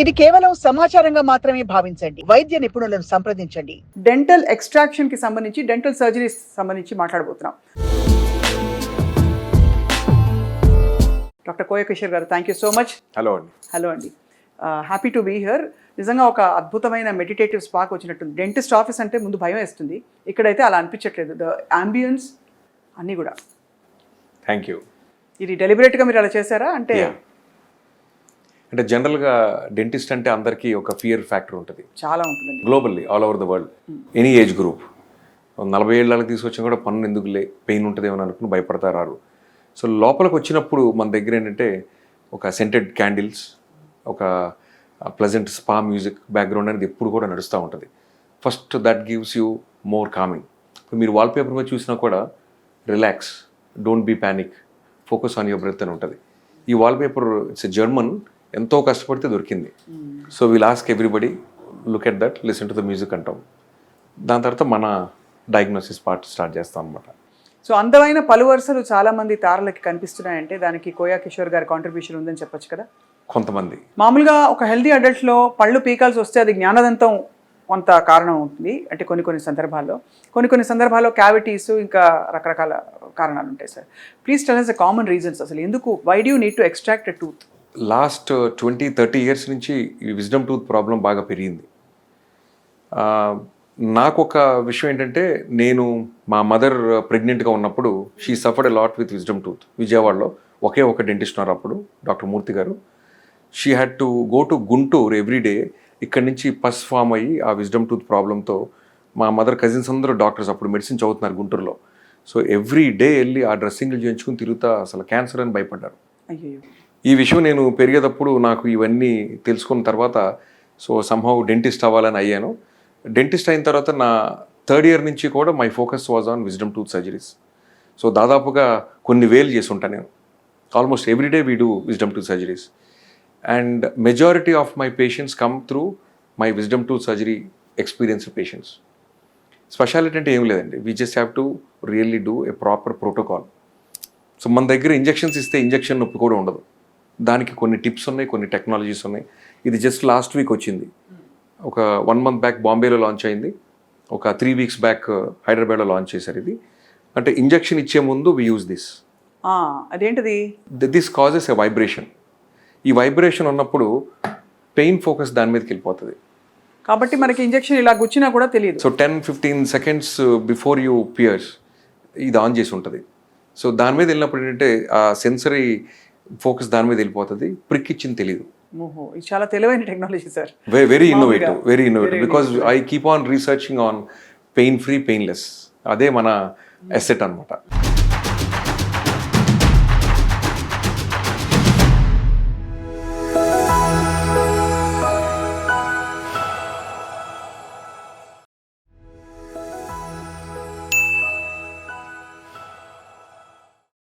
ఇది కేవలం సమాచారంగా మాత్రమే భావించండి. వైద్య నిపుణులను సంప్రదించండి. డెంటల్ ఎక్స్ట్రాక్షన్ కి సంబంధించి, డెంటల్ సర్జరీస్ సంబంధించి మాట్లాడబోతున్నాం. డాక్టర్ కోయ కిషోర్ గారు, thank you so much. Hello అండి. హలో అండి, హ్యాపీ టు బీ హియర్. నిజంగా ఒక అద్భుతమైన మెడిటేటివ్ స్పాక్ వచ్చినట్టుంది. డెంటిస్ట్ ఆఫీస్ అంటే ముందు భయం వేస్తుంది, ఇక్కడైతే అలా అనిపించట్లేదు. ద అంబియన్స్ అన్నీ కూడా. Thank you. ఇది డెలిబరేట్గా మీరు అలా చేశారా? అంటే అంటే జనరల్గా డెంటిస్ట్ అంటే అందరికీ ఒక ఫియర్ ఫ్యాక్టర్ ఉంటుంది, చాలా ఉంటుందండి globally, all over the world. Any age group 40 ఏళ్ళకి తీసుకొచ్చినా కూడా పన్ను ఎందుకులే, పెయిన్ ఉంటుందేమో అనుకుని భయపడతారు. సో లోపలికి వచ్చినప్పుడు మన దగ్గర ఏంటంటే ఒక సెంటెడ్ క్యాండిల్స్, ఒక ప్లెజెంట్ స్పా మ్యూజిక్ బ్యాక్గ్రౌండ్ అనేది ఎప్పుడు కూడా నడుస్తూ ఉంటుంది. First that gives you more calming. ఇప్పుడు మీరు వాల్పేపర్ మీద చూసినా కూడా relax, don't be panic, focus on your breath అని ఉంటుంది. ఈ వాల్పేపర్ ఇట్స్ జర్మన్, ఎంతో కష్టపడితే దొరికింది. So will ask everybody look at that, listen to the music అంటాం. దాని తర్వాత మన డయాగ్నోసిస్ పార్ట్ స్టార్ట్ చేస్తాం అనమాట. సో అందమైన పలు వరుసలు చాలా మంది తారలకి కనిపిస్తున్నాయంటే దానికి కోయా కిషోర్ గారి కాంట్రిబ్యూషన్ ఉందని చెప్పొచ్చు కదా. కొంతమంది మామూలుగా ఒక హెల్దీ అడల్ట్లో పళ్ళు పీకాల్సి వస్తే అది జ్ఞానదంతం కొంత కారణం ఉంటుంది, అంటే కొన్ని సందర్భాల్లో క్యావిటీస్, ఇంకా రకరకాల కారణాలు ఉంటాయి sir. Please tell us the common reasons. అసలు ఎందుకు, why do you need to extract a tooth? Last 20-30 years నుంచి ఈ విజ్డమ్ టూత్ ప్రాబ్లం బాగా పెరిగింది. నాకు ఒక విషయం ఏంటంటే, నేను మా మదర్ ప్రెగ్నెంట్గా ఉన్నప్పుడు she suffered a lot with wisdom tooth. విజయవాడలో ఒకే ఒక డెంటిస్ట్ ఉన్నారు అప్పుడు, డాక్టర్ మూర్తి గారు. She had to go to Guntur everyday. ఇక్కడి నుంచి పస్ ఫామ్ అయ్యి ఆ విజ్డమ్ టూత్ ప్రాబ్లంతో మా మదర్ కజిన్స్ అందరూ డాక్టర్స్ అప్పుడు మెడిసిన్ చదువుతున్నారు గుంటూరులో. సో ఎవ్రీ డే వెళ్ళి ఆ డ్రెస్సింగ్లు చేయించుకుని తిరుగుతా అసలు క్యాన్సర్ అని భయపడ్డారు. అయ్యో. ఈ విషయం నేను పెరిగేటప్పుడు నాకు ఇవన్నీ తెలుసుకున్న తర్వాత సో సంహౌ డెంటిస్ట్ అవ్వాలని అయ్యాను. డెంటిస్ట్ అయిన తర్వాత నా 3rd ఇయర్ నుంచి కూడా my focus was on wisdom tooth surgeries. So దాదాపుగా కొన్ని వేలు చేసి ఉంటాను నేను. Almost everyday we do wisdom tooth surgeries. And majority of my patients come through my wisdom tooth surgery experienced patients. Speciality అంటే ఏం లేదండి, we just have to really do a proper protocol. So మన దగ్గర injections ఇస్తే injection నొప్పి కూడా ఉండదు. దానికి కొన్ని టిప్స్ ఉన్నాయి, కొన్ని టెక్నాలజీస్ ఉన్నాయి. ఇది జస్ట్ లాస్ట్ వీక్ వచ్చింది. ఒక 1 month బ్యాక్ బాంబేలో లాంచ్ అయింది, ఒక 3 weeks బ్యాక్ హైదరాబాద్లో లాంచ్ చేశారు. ఇది అంటే ఇంజెక్షన్ ఇచ్చే ముందు వి యూజ్ దిస్. అదేంటిది? This causes a vibration. ఈ వైబ్రేషన్ ఉన్నప్పుడు పెయిన్ ఫోకస్ దాని మీదకి వెళ్ళిపోతుంది. కాబట్టి మనకి ఇంజెక్షన్ ఇలా గుచ్చినా కూడా తెలియదు. So 10-15 seconds before you pierce ఇది ఆన్ చేసి ఉంటుంది. సో దాని మీద వెళ్ళినప్పుడు ఏంటంటే ఆ సెన్సరీ ఫోకస్ దాని మీద వెళ్ళిపోతుంది, ప్రిక్ ఇచ్చింది తెలియదు. ఇది చాలా తెలివైన technology sir. Very innovative because I keep on researching on pain free, painless. అదే మన అసెట్ అనమాట.